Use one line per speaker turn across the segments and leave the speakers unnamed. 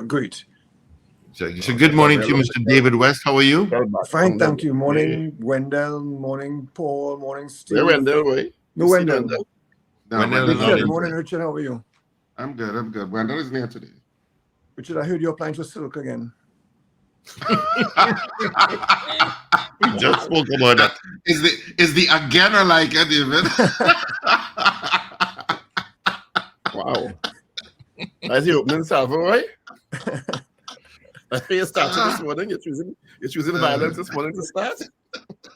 Great.
So good morning to you, Mr. David West. How are you?
Fine, thank you. Morning, Wendell. Morning, Paul. Morning, Steve.
Where Wendell, way?
No, Wendell.
Wendell.
Morning, Richard. How are you?
I'm good. Wendell isn't here today.
Richard, I heard you're applying for Silk again.
We just spoke about that.
Is the again or like it, David?
Wow. That's the opening salvo, right? I think you started this morning. You're choosing violence this morning to start?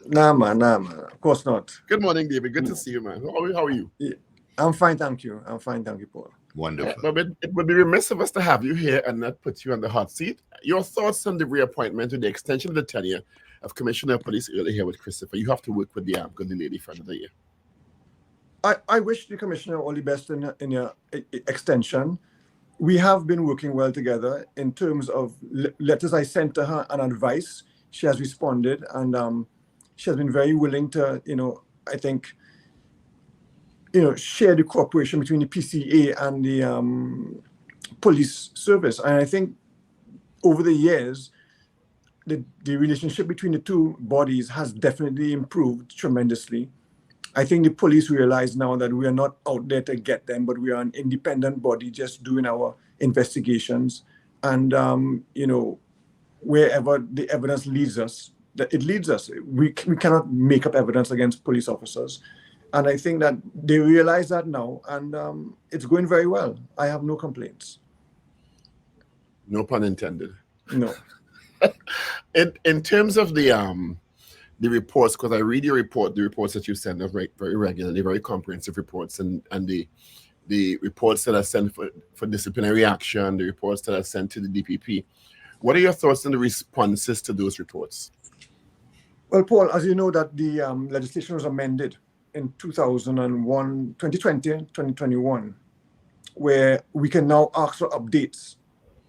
Nah, man. Of course not.
Good morning, David. Good to see you, man. How are you?
Yeah, I'm fine, thank you. Paul.
Wonderful.
But it would be remiss of us to have you here and not put you on the hot seat. Your thoughts on the reappointment or the extension of the tenure of Commissioner of Police earlier here with Christopher? You have to work with the good lady for another year.
I wish the Commissioner all the best in your extension. We have been working well together in terms of letters I sent to her and advice. She has responded, and she has been very willing to, I think, share the cooperation between the PCA and the police service. And I think over the years, the relationship between the two bodies has definitely improved tremendously. I think the police realize now that we are not out there to get them, but we are an independent body just doing our investigations. And, wherever the evidence leads us, it leads us. We cannot make up evidence against police officers. And I think that they realize that now, and it's going very well. I have no complaints.
No pun intended.
No.
In terms of the reports, because I read your report, the reports that you send are very regularly, very comprehensive reports, and the reports that are sent for disciplinary action, the reports that are sent to the DPP. What are your thoughts on the responses to those reports?
Well, Paul, as you know, that the legislation was amended in 2020 and 2021, where we can now ask for updates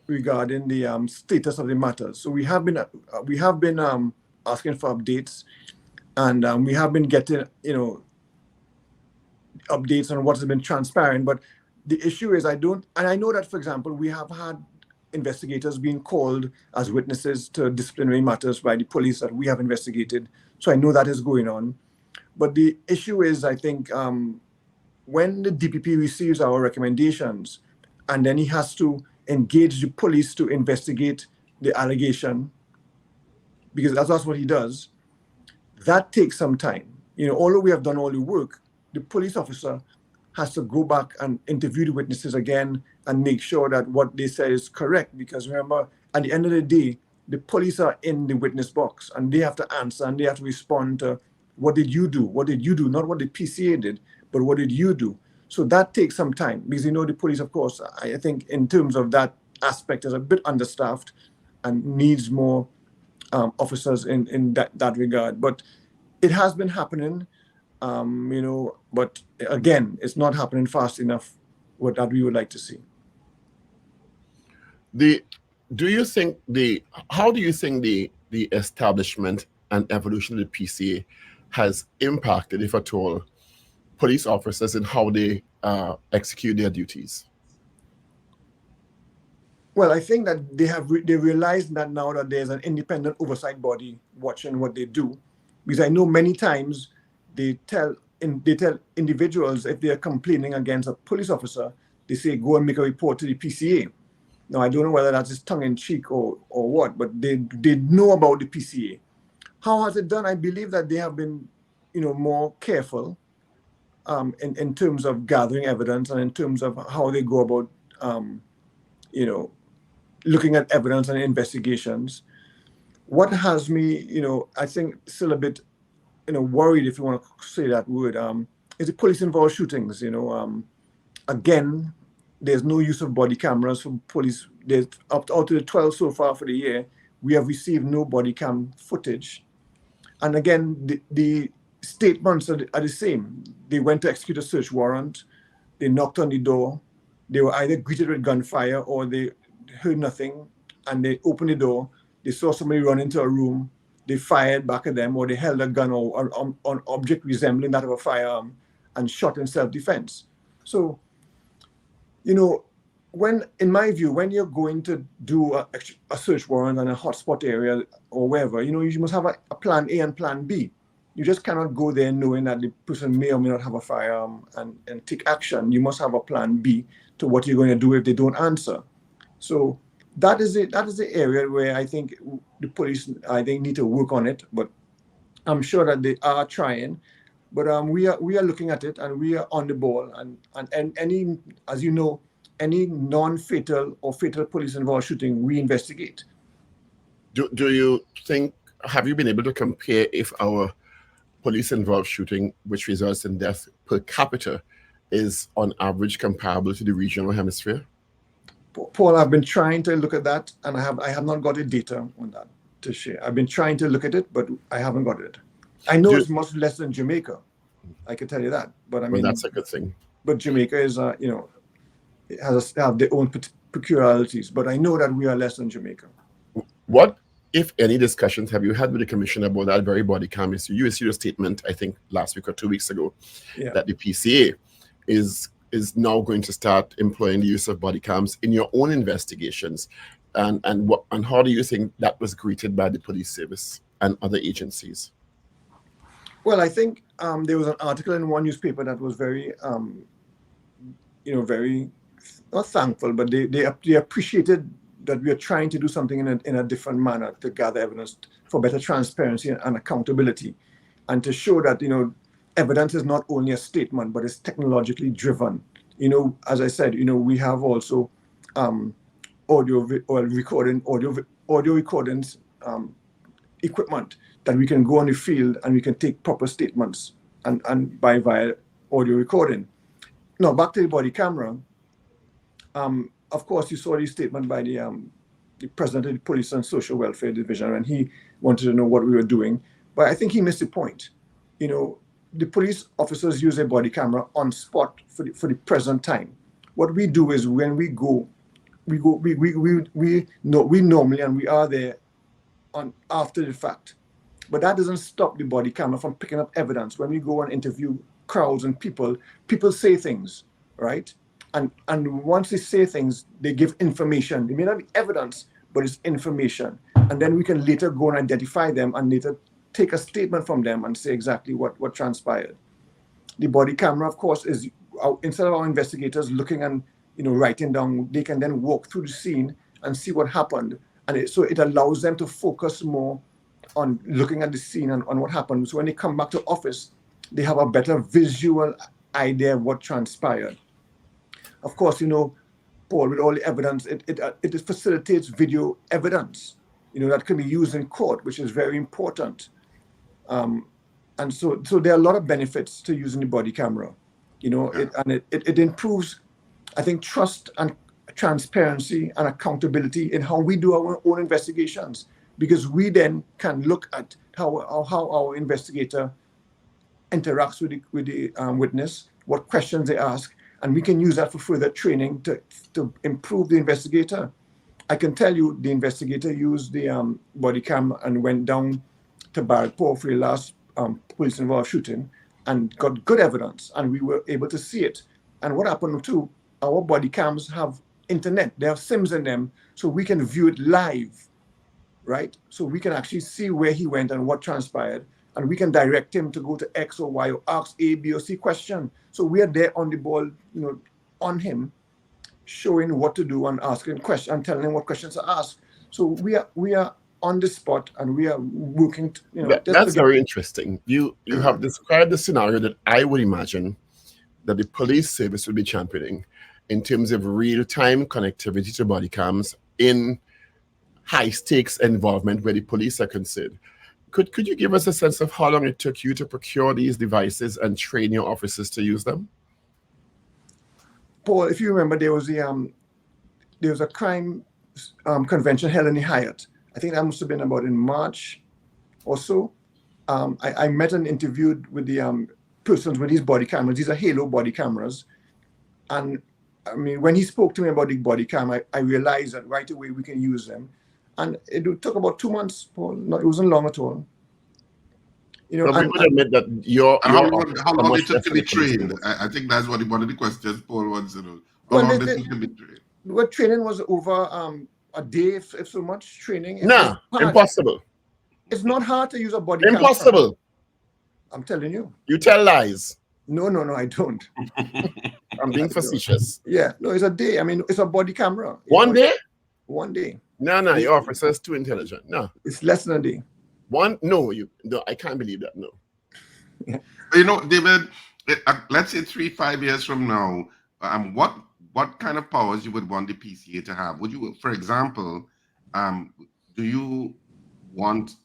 regarding the status of the matters. So we have been asking for updates, and we have been getting updates on what has been transparent. But the issue is I know that, for example, we have had investigators being called as witnesses to disciplinary matters by the police that we have investigated. So I know that is going on. But the issue is, I think, when the DPP receives our recommendations and then he has to engage the police to investigate the allegation, because that's what he does, that takes some time. Although we have done all the work, the police officer has to go back and interview the witnesses again and make sure that what they say is correct. Because remember, at the end of the day, the police are in the witness box and they have to answer and they have to respond to what did you do? What did you do? Not what the PCA did, but what did you do? So that takes some time because the police, of course, I think in terms of that aspect is a bit understaffed and needs more officers in that regard. But it has been happening, but again, it's not happening fast enough that we would like to see.
How do you think the establishment and evolution of the PCA has impacted, if at all, police officers in how they execute their duties?
Well, I think that they realized that now that there's an independent oversight body watching what they do, because I know many times they tell individuals if they are complaining against a police officer, they say go and make a report to the PCA. Now I don't know whether that's just tongue in cheek or what, but they know about the PCA. How has it done? I believe that they have been, more careful in terms of gathering evidence and in terms of how they go about, looking at evidence and investigations. What has me, I think still a bit, worried, if you want to say that word, is the police-involved shootings. Again, there's no use of body cameras for police. There's out to the 12 so far for the year. We have received no body cam footage. And again, the statements are the same. They went to execute a search warrant. They knocked on the door. They were either greeted with gunfire or they heard nothing. And they opened the door. They saw somebody run into a room. They fired back at them, or they held a gun or an object resembling that of a firearm and shot in self-defense. So, in my view, when you're going to do a search warrant on a hotspot area or wherever, you must have a plan A and plan B. You just cannot go there knowing that the person may or may not have a firearm and take action. You must have a plan B to what you're going to do if they don't answer. So that is the area where I think the police, need to work on it. But I'm sure that they are trying. But we are looking at it, and we are on the ball. And any, as you know, any non-fatal or fatal police-involved shooting, we investigate.
Do you think, have you been able to compare if our police-involved shooting, which results in death per capita, is on average comparable to the regional hemisphere?
Paul, I've been trying to look at that, and I have not got the data on that to share. I've been trying to look at it, but I haven't got it. I know it's much less than Jamaica. I can tell you that. But I mean,
that's a good thing.
But Jamaica is, it has have their own peculiarities. But I know that we are less than Jamaica.
What, if any, discussions have you had with the commission about that very body cam issue? You issued a statement, I think, last week or 2 weeks ago, that the PCA is now going to start employing the use of body cams in your own investigations. And how do you think that was greeted by the police service and other agencies?
Well, I think there was an article in one newspaper that was very, very not thankful, but they appreciated that we are trying to do something in a different manner to gather evidence for better transparency and accountability, and to show that evidence is not only a statement, but it's technologically driven. As I said, we have also audio recordings equipment that we can go on the field and we can take proper statements and via audio recording. Now back to the body camera. Of course, you saw the statement by the president of the Police and Social Welfare Division, and he wanted to know what we were doing. But I think he missed the point. The police officers use a body camera on spot for the present time. What we do is when we normally, and we are there on after the fact. But that doesn't stop the body camera from picking up evidence. When we go and interview crowds and people say things, right? And once they say things, they give information. It may not be evidence, but it's information. And then we can later go and identify them and later take a statement from them and say exactly what transpired. The body camera, of course, is instead of our investigators looking and writing down, they can then walk through the scene and see what happened. And so it allows them to focus more on looking at the scene and on what happened. So when they come back to office, they have a better visual idea of what transpired. Of course, Paul, with all the evidence, it facilitates video evidence, that can be used in court, which is very important. And so there are a lot of benefits to using the body camera, it improves, I think, trust and transparency and accountability in how we do our own investigations, because we then can look at how our investigator interacts with the witness, what questions they ask, and we can use that for further training to improve the investigator. I can tell you the investigator used the body cam and went down to Barrackpore for the last police-involved shooting and got good evidence, and we were able to see it. And what happened too, our body cams have internet, they have SIMs in them, so we can view it live, right? So we can actually see where he went and what transpired, and we can direct him to go to X or Y or ask A, B, or C question. So we are there on the ball, on him, showing what to do and asking questions and telling him what questions to ask. So we are on the spot and we are working.
That's very interesting. You have described the scenario that I would imagine that the police service would be championing in terms of real-time connectivity to body cams in high-stakes involvement where the police are concerned. Could you give us a sense of how long it took you to procure these devices and train your officers to use them?
Paul, if you remember, there was a crime convention held in the Hyatt. I think that must have been about in March or so. I met and interviewed with the persons with these body cameras. These are Halo body cameras. And I mean, when he spoke to me about the body cam, I realized that right away we can use them. And it took about 2 months, Paul. No, it wasn't long at all.
We would admit that
how long it took to be trained? I think that's one of the questions Paul wants to know. How long did it take to be trained?
What training was over a day, if so much training.
Nah, impossible.
It's not hard to use a body cam.
Impossible.
I'm telling you.
You tell lies.
No, I don't.
I'm being facetious.
Yeah, no, it's a day. I mean, it's a body camera.
One day?
One day.
No, your officer is too intelligent. No.
It's less than a day.
No, I can't believe that. No.
Yeah.
You know, David, let's say 3-5 years from now, what kind of powers you would want the PCA to have? Would you, for example, do you want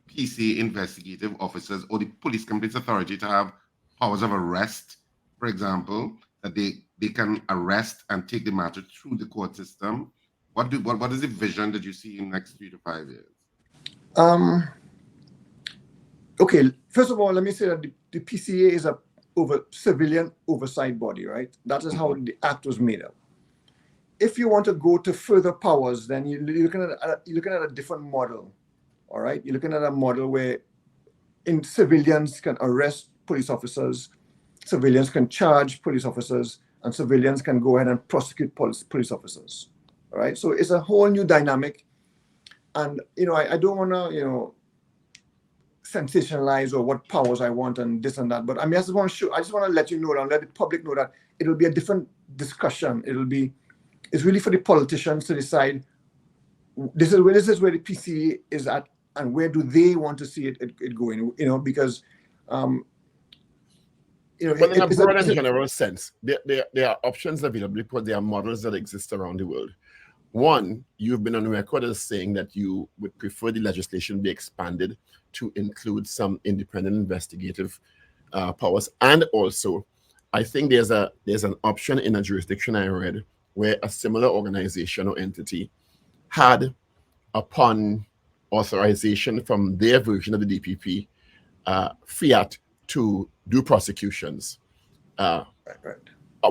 PCA investigative officers or the police complaints authority to have powers of arrest, for example, that they can arrest and take the matter through the court system? What is the vision that you see in the next 3 to 5 years?
Okay, first of all, let me say that the PCA is a civilian oversight body, right? That is how the act was made up. If you want to go to further powers, then you're looking at a different model, all right? You're looking at a model where civilians can arrest police officers, civilians can charge police officers, and civilians can go ahead and prosecute police officers, all right? So it's a whole new dynamic. And, I don't want to, sensationalize or what powers I want and this and that. But I mean, I just want to let you know and let the public know that it will be a different discussion. It's really for the politicians to decide this is where the PCA is at and where do they want to see it going, because
but in a broad and general sense, there are options available because there are models that exist around the world. One, you've been on record as saying that you would prefer the legislation be expanded to include some independent investigative powers. And also, I think there's an option in a jurisdiction I read where a similar organization or entity had, upon authorization from their version of the DPP, fiat to do prosecutions.
Right.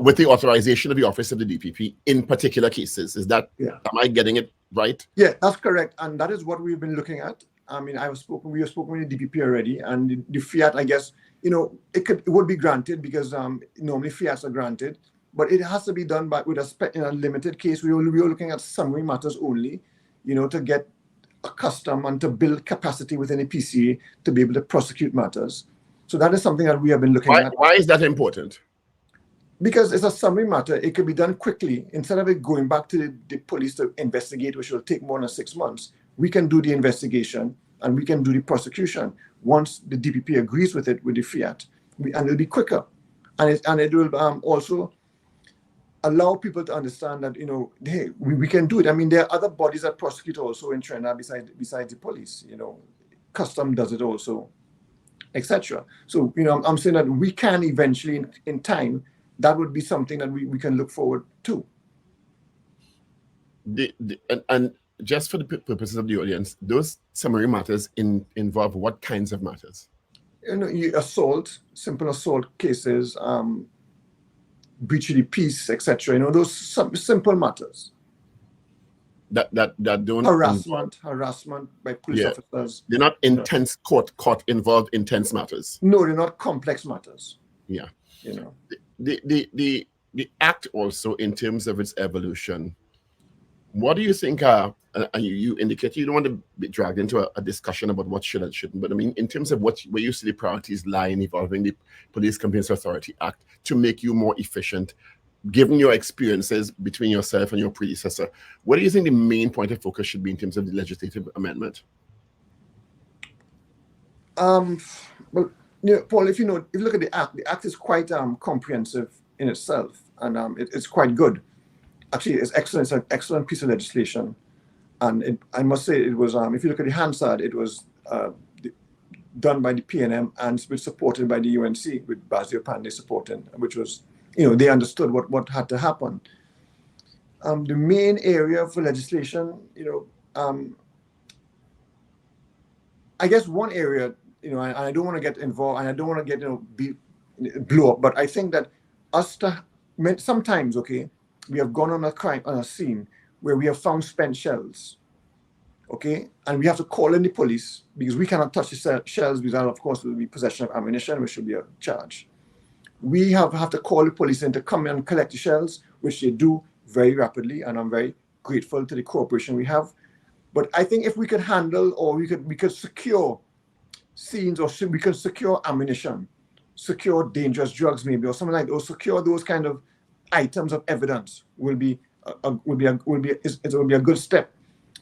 With the authorization of the office of the DPP in particular cases. Is that,
yeah.
Am I getting it right?
Yeah, that's correct. And that is what we've been looking at. I mean, we have spoken with the DPP already, and the fiat, I guess, it would be granted because normally fiats are granted, but it has to be done in a limited case. We are looking at summary matters only, to get accustomed and to build capacity within the PCA to be able to prosecute matters. So that is something that we have been looking at.
Why is that important?
Because it's a summary matter, it could be done quickly. Instead of it going back to the police to investigate, which will take more than 6 months, we can do the investigation and we can do the prosecution once the DPP agrees with it, with the fiat, and it'll be quicker. And it will also allow people to understand that, hey, we can do it. I mean, there are other bodies that prosecute also in Trinidad besides the police, Custom does it also, etc. So, I'm saying that we can eventually, in time, that would be something that we can look forward to.
And just for the purposes of the audience, those summary matters involve what kinds of matters?
Assault, simple assault cases, breach of the peace, etc. Those simple matters.
That don't
harassment by police officers.
They're not intense court involved intense matters.
No, they're not complex matters.
Yeah. The act also, in terms of its evolution, what do you think you indicate you don't want to be dragged into a discussion about what should and shouldn't, but I mean, in terms of where you see the priorities lie in evolving the Police Complaints Authority Act to make you more efficient, given your experiences between yourself and your predecessor, what do you think the main point of focus should be in terms of the legislative amendment?
Well, Paul, if you look at the act is quite comprehensive in itself, and it's quite good. Actually, it's excellent. It's an excellent piece of legislation, and I must say it was. If you look at the Hansard, it was done by the PNM and was supported by the UNC with Basil Pandey supporting, which was, they understood what had to happen. The main area for legislation, I guess one area, and I don't want to get involved, and I don't want to get blow up, but I think that sometimes, okay, we have gone on a scene where we have found spent shells, okay, and we have to call in the police because we cannot touch the shells because that, of course, will be possession of ammunition, which should be a charge. We have to call the police in to come and collect the shells, which they do, very rapidly, and I'm very grateful to the cooperation we have. But I think if we could handle, or we could secure scenes, or we could secure ammunition, secure dangerous drugs maybe, or something like that, or secure those kind of items of evidence will be a good step,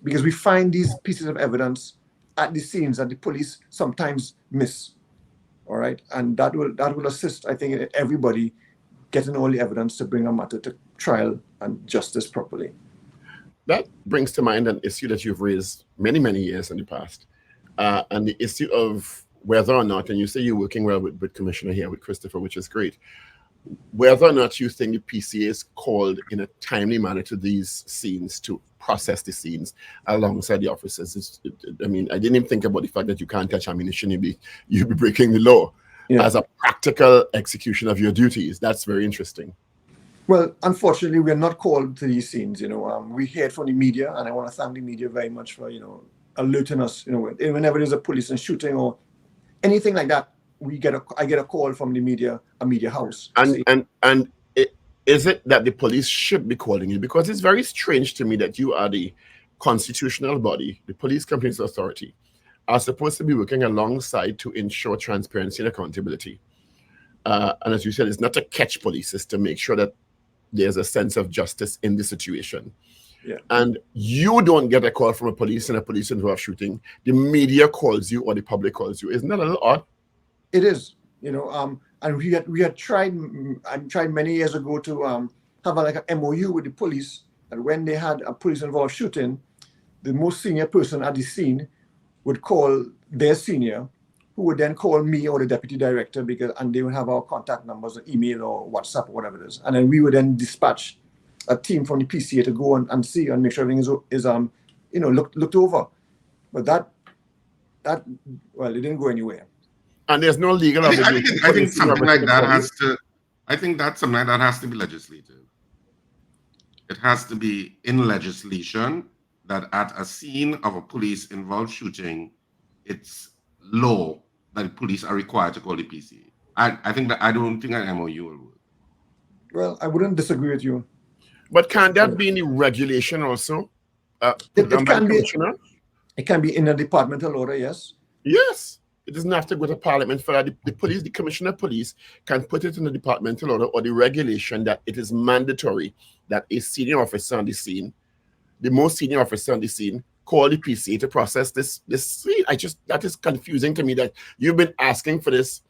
because we find these pieces of evidence at the scenes that the police sometimes miss. All right, and that will assist, I think, everybody getting all the evidence to bring a matter to trial and justice properly.
That brings to mind an issue that you've raised many, many years in the past, and the issue of whether or not, and you say you're working well with Commissioner here, with Christopher, which is great, whether or not you think the PCA is called in a timely manner to these scenes to process the scenes alongside the officers. I mean, I didn't even think about the fact that you can't touch ammunition, you'd be breaking the law. Yeah. As a practical execution of your duties. That's very interesting.
Well, unfortunately, we're not called to these scenes. We hear it from the media, and I want to thank the media very much for alerting us. Whenever there's a police shooting or anything like that, I get a call from the media, a media house.
And is it that the police should be calling you? Because it's very strange to me that you are the constitutional body, the Police Complaints Authority, are supposed to be working alongside to ensure transparency and accountability. And as you said, it's not to catch police, it's to make sure that there's a sense of justice in the situation.
Yeah.
And you don't get a call from a police in a police-involved shooting. The media calls you or the public calls you. Isn't that a little odd?
It is, and we had tried many years ago to have a MOU with the police, that when they had a police-involved shooting, the most senior person at the scene would call their senior, who would then call me or the deputy director, and they would have our contact numbers, or email or WhatsApp or whatever it is, and then we would then dispatch a team from the PCA to go and see and make sure everything is looked over. But that well, it didn't go anywhere.
And there's no legal obligation.
I think something like that has to. I think that's something like that has to be legislative. It has to be in legislation that at a scene of a police-involved shooting, it's law that the police are required to call the PCA. I think that I don't think an MOU will work.
Well, I wouldn't disagree with you.
But can that be in the regulation also?
It can be in a departmental order, yes.
Yes. It doesn't have to go to Parliament for that. The Commissioner of Police can put it in the departmental order or the regulation that it is mandatory that a senior officer on the scene, the most senior officer on the scene, call the PCA to process this scene. That is confusing to me that you've been asking for this.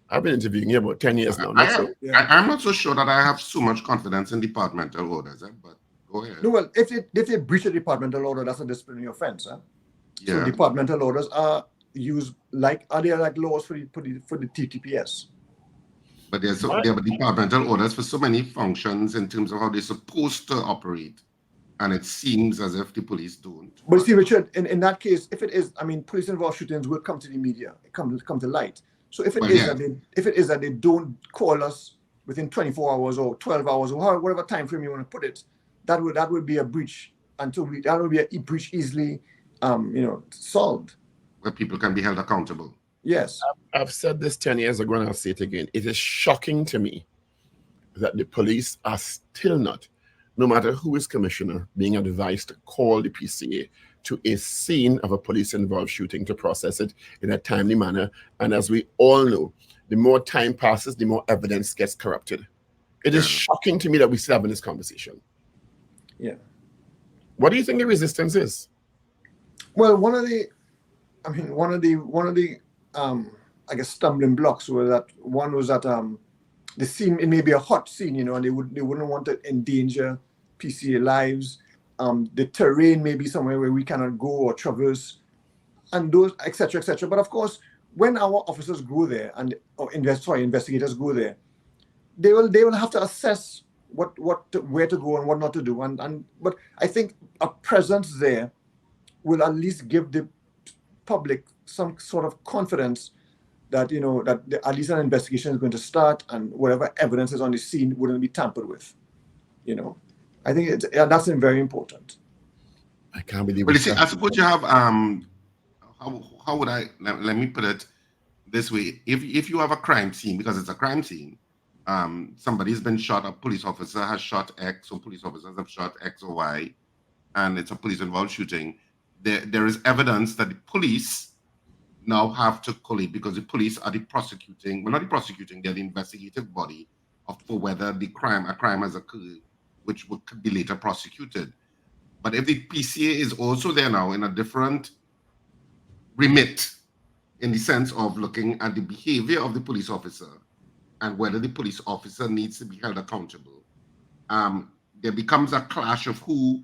I've been interviewing you about 10 years now.
I'm not so sure that I have so much confidence in departmental orders, but go ahead.
No, well, if they breach a departmental order, that's a disciplinary offense.
Yeah.
So departmental orders are used are they like laws for the TTPS?
But there are departmental orders for so many functions in terms of how they're supposed to operate, and it seems as if the police don't.
But see, Richard, in that case, if it is, police-involved shootings will come to the media, come to light. So if it is that they don't call us within 24 hours or 12 hours or whatever time frame you want to put it, that would be a breach that would be a breach easily solved.
Where people can be held accountable.
Yes.
I've said this 10 years ago and I'll say it again. It is shocking to me that the police are still not, no matter who is commissioner, being advised to call the PCA to a scene of a police-involved shooting to process it in a timely manner. And as we all know, the more time passes, the more evidence gets corrupted. It is shocking to me that we're still having this conversation.
Yeah.
What do you think the resistance is?
Well, one of the I guess stumbling blocks was that the scene, it may be a hot scene, and they wouldn't want to endanger PCA lives. The terrain may be somewhere where we cannot go or traverse, and those, etc., etc. But of course, when our officers go there or investigators go there, they will have to assess where to go and what not to do. But I think a presence there will at least give the public some sort of confidence that at least an investigation is going to start, and whatever evidence is on the scene wouldn't be tampered with. I think that's very important.
I can't believe.
Well, you see, I suppose you have how would I let me put it this way? If you have a crime scene, because it's a crime scene, somebody's been shot, a police officer has shot X, or police officers have shot X or Y, and it's a police-involved shooting, there is evidence that the police now have to collate, because the police are the prosecuting, well, not the prosecuting, they're the investigative body for whether a crime has occurred, which could be later prosecuted. But if the PCA is also there now in a different remit, in the sense of looking at the behavior of the police officer and whether the police officer needs to be held accountable, there becomes a clash of who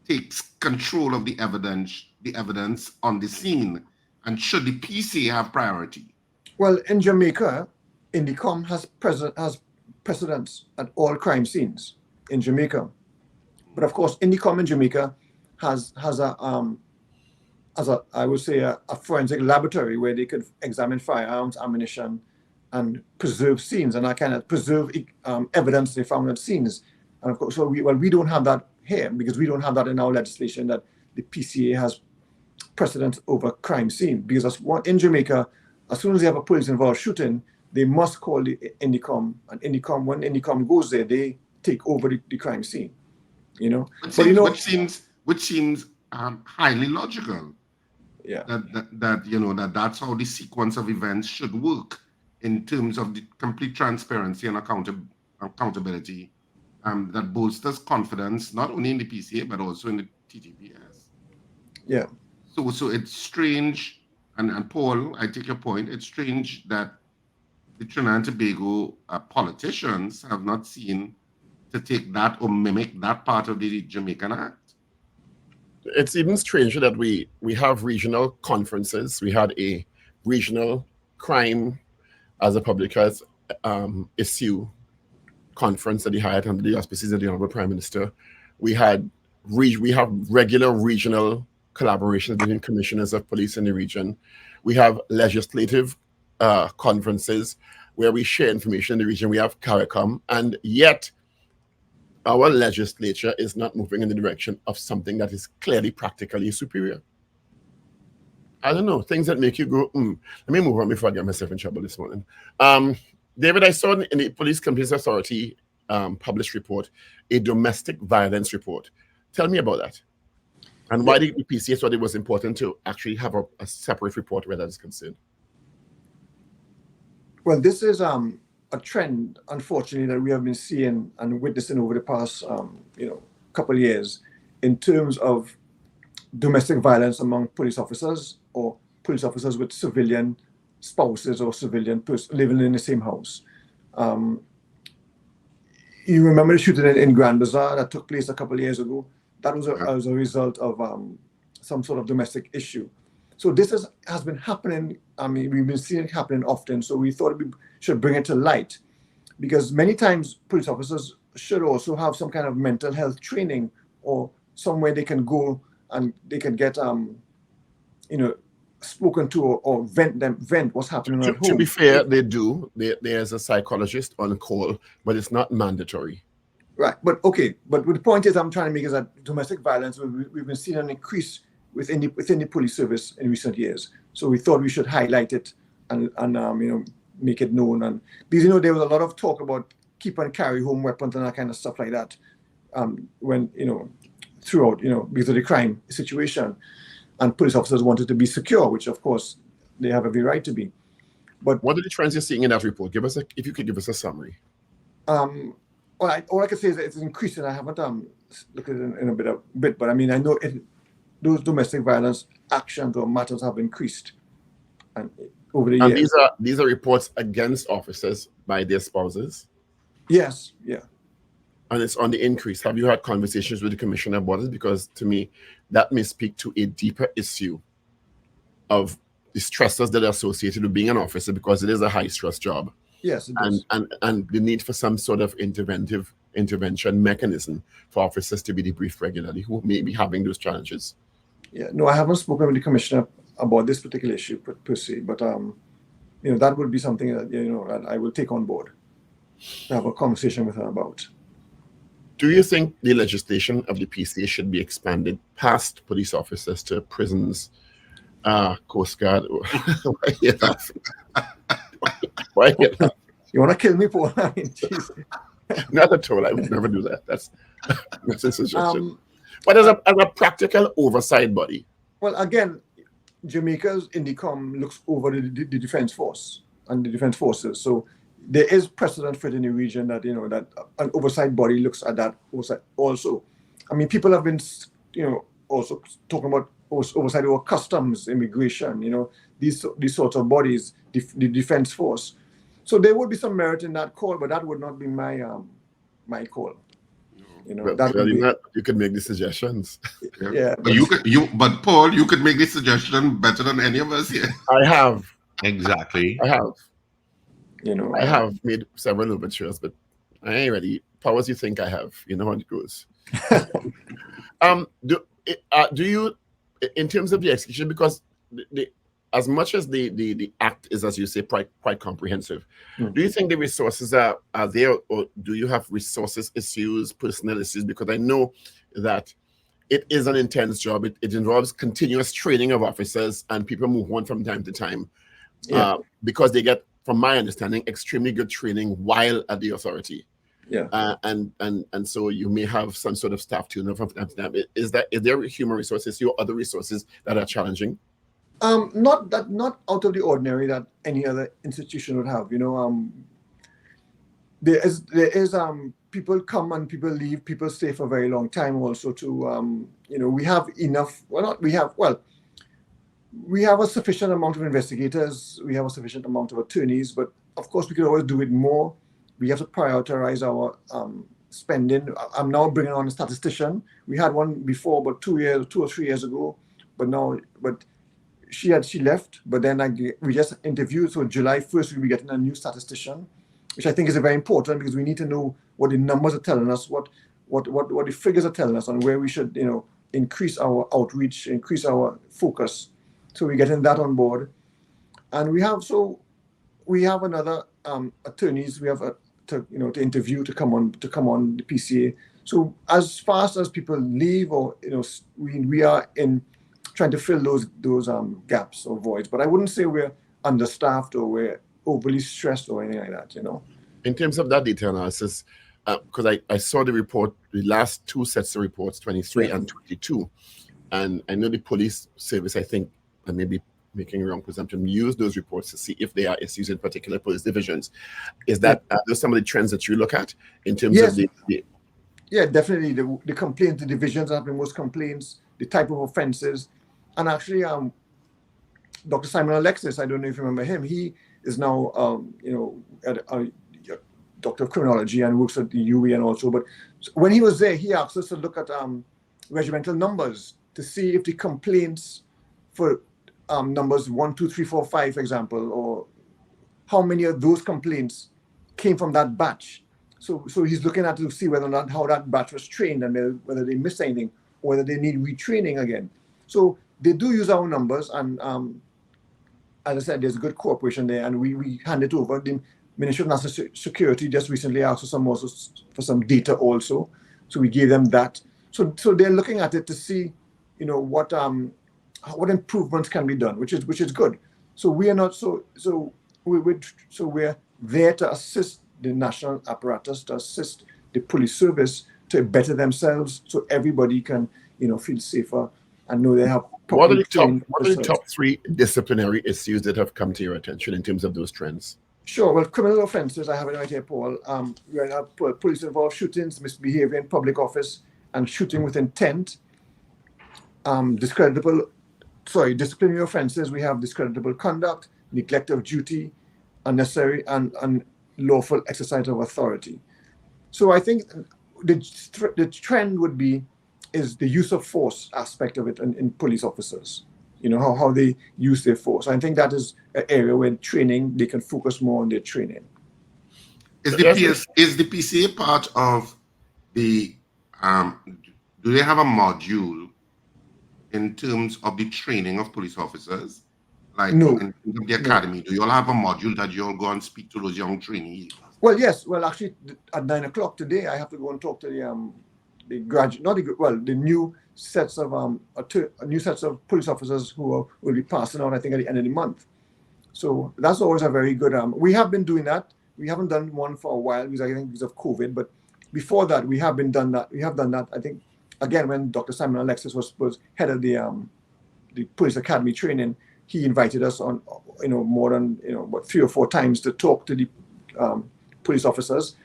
takes control of the evidence on the scene. And should the PCA have priority?
Well, in Jamaica, INDICOM has precedence at all crime scenes in Jamaica. But of course, INDICOM in Jamaica has a I would say a forensic laboratory where they could examine firearms, ammunition, and preserve scenes, and kind of preserve evidence they found at scenes. And of course, so we don't have that here, because we don't have that in our legislation, that the PCA has precedence over crime scene. Because in Jamaica, as soon as they have a police-involved shooting, they must call the INDICOM, and when INDICOM goes there, they take over the crime scene.
Which seems highly logical.
Yeah.
That's how the sequence of events should work in terms of the complete transparency and accountability, that bolsters confidence not only in the PCA but also in the TTPS.
Yeah.
So it's strange, and Paul, I take your point. It's strange that the Trinidad and Tobago politicians have not seen to take that or mimic that part of the Jamaican Act.
It's even stranger that we have regional conferences. We had a regional crime as a public health issue conference that he had under the auspices of the Honorable Prime Minister. We have regular regional collaborations between commissioners of police in the region. We have legislative conferences where we share information in the region. We have CARICOM, and yet our legislature is not moving in the direction of something that is clearly practically superior. I don't know, things that make you go, Let me move on before I get myself in trouble this morning. David, I saw in the Police Complaints Authority published report, a domestic violence report. Tell me about that. And why did the PCA thought it was important to actually have a separate report where that is concerned?
Well, this is a trend, unfortunately, that we have been seeing and witnessing over the past couple of years in terms of domestic violence among police officers, or police officers with civilian spouses or civilian living in the same house. You remember the shooting in Grand Bazaar that took place a couple of years ago? That was as a result of some sort of domestic issue. So this has been happening. I mean, we've been seeing it happening often. So we thought we should bring it to light, because many times police officers should also have some kind of mental health training, or somewhere they can go and they can get spoken to, or vent what's happening at home.
To be fair, they do. There's a psychologist on call, but it's not mandatory.
Right, but the point is I'm trying to make is that domestic violence, we've been seeing an increase within the police service in recent years. So we thought we should highlight it and make it known. And because there was a lot of talk about keep and carry home weapons and that kind of stuff like that, when throughout because of the crime situation, and police officers wanted to be secure, which of course they have every right to be. But
what are the trends you're seeing in that report? If you could give us a summary.
All I can say is that it's increasing. I haven't looked at it in a bit, but I mean, I know those domestic violence actions or matters have increased over the years.
And these are reports against officers by their spouses?
Yes, yeah.
And it's on the increase. Have you had conversations with the commissioner about it? Because to me, that may speak to a deeper issue of the stresses that are associated with being an officer, because it is a high-stress job.
Yes, it does.
And the need for some sort of intervention mechanism for officers to be debriefed regularly who may be having those challenges.
Yeah, no, I haven't spoken with the commissioner about this particular issue per se, but that would be something that that I will take on board to have a conversation with her about.
Do you think the legislation of the PCA should be expanded past police officers to prisons, Coast Guard? Why you laughing?
You want to kill me, Paul? I mean, geez.
Not at all. I would never do that. That's a suggestion.
Um,
But as a practical oversight body.
Well, again, Jamaica's INDICOM looks over the defense force and the defense forces. So there is precedent for it in the region that, that an oversight body looks at that oversight also. I mean, people have been, also talking about oversight over customs, immigration, these sorts of bodies, the defense force. So there would be some merit in that call, but that would not be my my call.
You could make the suggestions.
Yeah.
But Paul, you could make the suggestion better than any of us here.
I have.
Exactly.
I have. I
I
have made several overtures, but I ain't ready. Powers, you think I have? You know how it goes. Do you, in terms of the execution, because as much as the act is, as you say, quite comprehensive, do you think the resources are there, or do you have resources issues, personnel issues? Because I know that it is an intense job. It involves continuous training of officers, and people move on from time to time because they get, from my understanding, extremely good training while at the authority.
Yeah.
And so you may have some sort of staff turnover from time to time. Is there human resources or other resources that are challenging?
Not out of the ordinary that any other institution would have. There is people come and people leave, people stay for a very long time also to we have enough. We have a sufficient amount of investigators, we have a sufficient amount of attorneys, but of course we could always do it more. We have to prioritize our spending. I'm now bringing on a statistician. We had one before, but 2 or 3 years ago, but she left, but then we just interviewed. So July 1st, we'll be getting a new statistician, which I think is very important because we need to know what the numbers are telling us, what the figures are telling us, and where we should, increase our outreach, increase our focus. So we're getting that on board, and we have another attorneys we have to interview to come on the PCA. So as fast as people leave, or we are in trying to fill those gaps or voids, but I wouldn't say we're understaffed or we're overly stressed or anything like that.
In terms of that data analysis, because I saw the report, the last two sets of reports, 23 and 22, and I know the police service, I think, I may be making a wrong presumption, use those reports to see if there are issues in particular police divisions. Are those some of the trends that you look at in terms of the
Yeah, definitely. The complaints, the divisions that have the most complaints, the type of offenses. And actually, Dr. Simon Alexis, I don't know if you remember him, he is now, a doctor of criminology and works at the UE and also. But when he was there, he asked us to look at regimental numbers to see if the complaints for numbers 1, 2, 3, 4, 5, for example, or how many of those complaints came from that batch. So he's looking at to see whether or not how that batch was trained and whether they missed anything or whether they need retraining again. So they do use our numbers, and as I said, there's good cooperation there, and we hand it over. The Ministry of National Security just recently asked for some data also, so we gave them that. So they're looking at it to see, what improvements can be done, which is good. So we are not we're there to assist the national apparatus, to assist the police service to better themselves, so everybody can feel safer and know they have.
What are the top 3 disciplinary issues that have come to your attention in terms of those trends?
Sure. Well, criminal offences, I have it right here, Paul. We have police-involved shootings, misbehavior in public office, and shooting with intent. Discreditable disciplinary offences, we have discreditable conduct, neglect of duty, unnecessary and unlawful exercise of authority. So I think the trend is the use of force aspect of it in police officers, how they use their force. I think that is an area where training, they can focus more on their training.
Is the PCA part of the, do they have a module in terms of the training of police officers? Like
no.
In the academy, do you all have a module that you all go and speak to those young trainees?
Well, yes. Well, actually, at 9 o'clock today, I have to go and talk to the new sets of police officers who will be passing out, I think, at the end of the month. So that's always a very good. We have been doing that. We haven't done one for a while because I think because of COVID, but before that, we have done that. I think, again, when Dr. Simon Alexis was head of the police academy training, he invited us on, more than, about 3 or 4 times to talk to the police officers.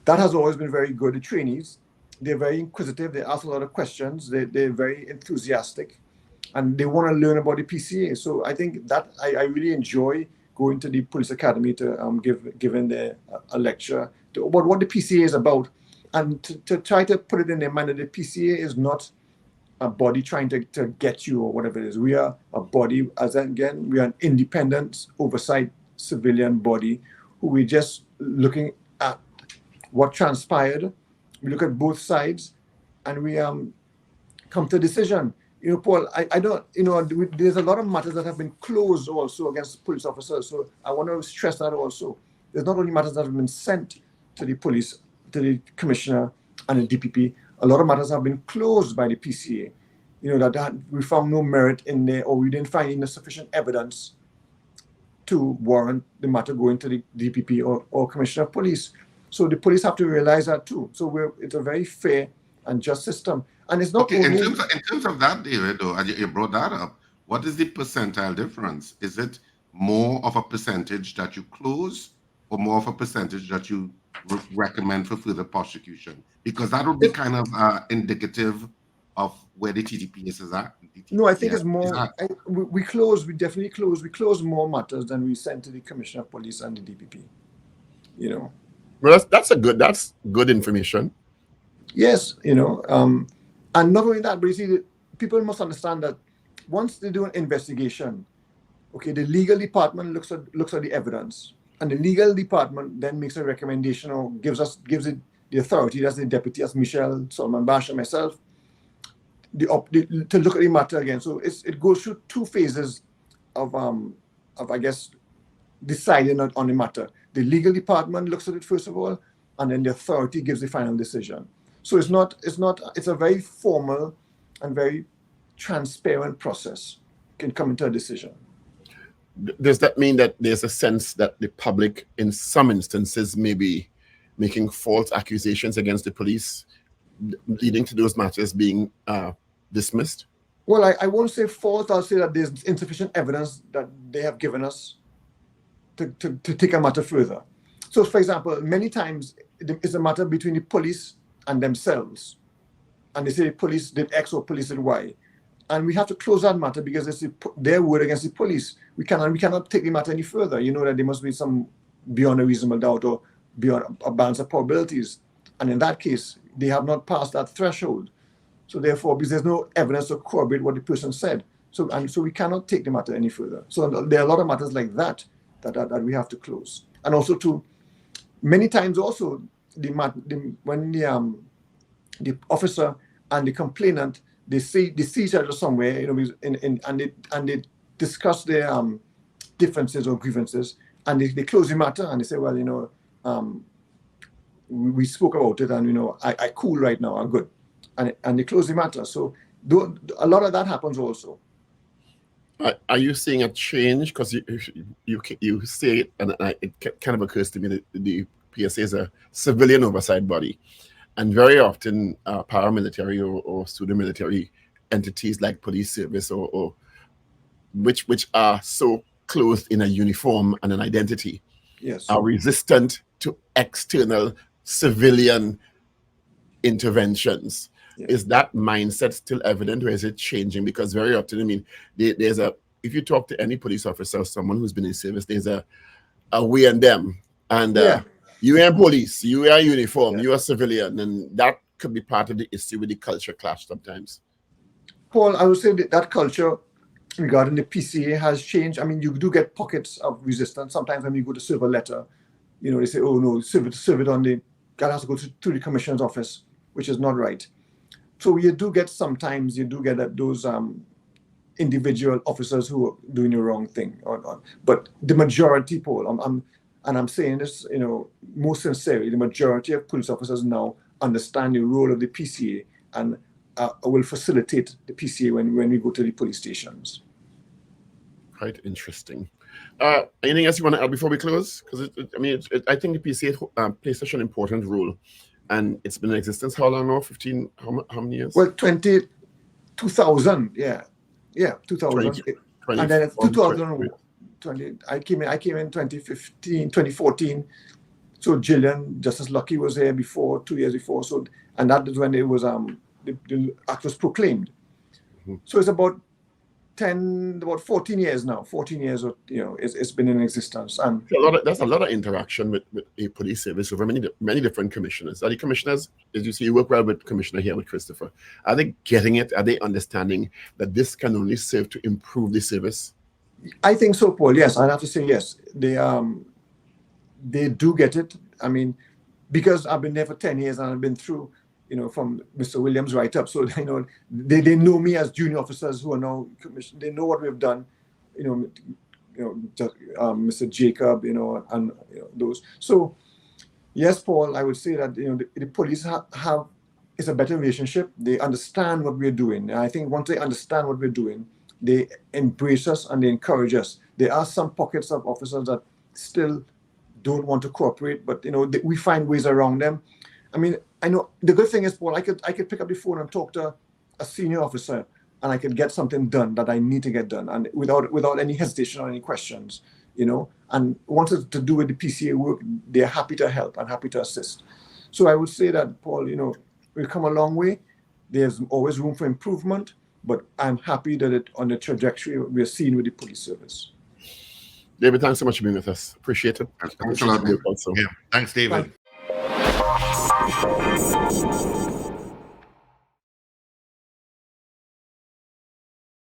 That has always been very good. The trainees, they're very inquisitive. They ask a lot of questions. They're very enthusiastic, and they want to learn about the PCA. So I think that I really enjoy going to the police academy to giving a lecture about what the PCA is about, and to try to put it in their mind that the PCA is not a body trying to get you or whatever it is. We are a body, we are an independent oversight civilian body who we're just looking at what transpired. We look at both sides, and we come to a decision. Paul, I don't, there's a lot of matters that have been closed also against police officers. So I want to stress that also. There's not only matters that have been sent to the police, to the commissioner and the DPP. A lot of matters have been closed by the PCA. That we found no merit in there, or we didn't find enough sufficient evidence to warrant the matter going to the DPP or commissioner of police. So the police have to realize that too. So it's a very fair and just system. And it's not
okay.
only...
In terms of that, David, though, you brought that up. What is the percentile difference? Is it more of a percentage that you close, or more of a percentage that you recommend for further prosecution? Because that would be kind of indicative of where the TTPS is at.
No, I think it's more. We definitely close. We close more matters than we send to the commissioner of police and the DPP.
Well, that's good information.
Yes, and not only that, but you see, people must understand that once they do an investigation, okay, the legal department looks at the evidence, and the legal department then makes a recommendation or gives it the authority, that's the deputy, that's Michelle, Solomon Bash, and myself, to look at the matter again. So it goes through 2 phases of I guess deciding on the matter. The legal department looks at it first of all, and then the authority gives the final decision. So it's a very formal and very transparent process can come into a decision.
Does that mean that there's a sense that the public in some instances may be making false accusations against the police, leading to those matters being dismissed?
Well, I won't say false. I'll say that there's insufficient evidence that they have given us to take a matter further. So, for example, many times it's a matter between the police and themselves, and they say police did X or police did Y, and we have to close that matter because it's their word against the police. We cannot take the matter any further. That there must be some beyond a reasonable doubt or beyond a balance of probabilities, and in that case, they have not passed that threshold. So therefore, because there's no evidence to corroborate what the person said, so we cannot take the matter any further. So there are a lot of matters like that we have to close, and also many times also when the officer and the complainant they see each other somewhere, and they discuss their differences or grievances, and they close the matter and they say, well, we spoke about it, and I cool right now, I'm good, and they close the matter. So a lot of that happens also.
Are you seeing a change? Because you say it, and it kind of occurs to me that the PSA is a civilian oversight body, and very often paramilitary or pseudo-military entities like police service or which are so clothed in a uniform and an identity,
yes,
are resistant to external civilian interventions. Yeah. Is that mindset still evident, or is it changing? Because very often, if you talk to any police officer or someone who's been in service, there's a we and them, and you are police, you are uniform, you are civilian, and that could be part of the issue with the culture clash sometimes.
Paul, I would say that culture regarding the PCA has changed. I mean, you do get pockets of resistance. Sometimes when you go to serve a letter, they say, oh no, serve it on that has to go to the commissioner's office, which is not right. So you do get those individual officers who are doing the wrong thing, but the majority, Paul, I'm saying this, most sincerely, the majority of police officers now understand the role of the PCA and will facilitate the PCA when we go to the police stations.
Quite interesting. Anything else you want to add before we close? Because I think the PCA plays such an important role, and it's been in existence how long now? 15? How many years?
Well, 2000, yeah, 2000,
20,
and then
2020.
2020. I came in 2015, 2014. So Gillian, Justice Lucky, was here before, 2 years before. So, and that is when it was the act was proclaimed.
Mm-hmm.
So it's about 14 years now. 14 years, it's been in existence. And
that's a lot of interaction with a police service over many different commissioners. Are the commissioners, as you see, you work well with Commissioner here, with Christopher. Are they getting it? Are they understanding that this can only serve to improve the service?
I think so, Paul. Yes, I'd have to say yes. They do get it. I mean, because I've been there for 10 years and I've been through, from Mr. Williams right up. So, they know me as junior officers who are now commissioned. They know what we've done, Mr. Jacob, and those. So, yes, Paul, I would say that, the police have it's a better relationship. They understand what we're doing. And I think once they understand what we're doing, they embrace us and they encourage us. There are some pockets of officers that still don't want to cooperate, but we find ways around them. I mean, I know the good thing is, Paul, I could pick up the phone and talk to a senior officer, and I could get something done that I need to get done, and without any hesitation or any questions, And once it's to do with the PCA work, they're happy to help and happy to assist. So I would say that, Paul, we've come a long way. There's always room for improvement, but I'm happy that on the trajectory we're seeing with the police service.
David, thanks so much for being with us. Appreciate it.
Thanks a lot.
Yeah, thanks, David.
Bye.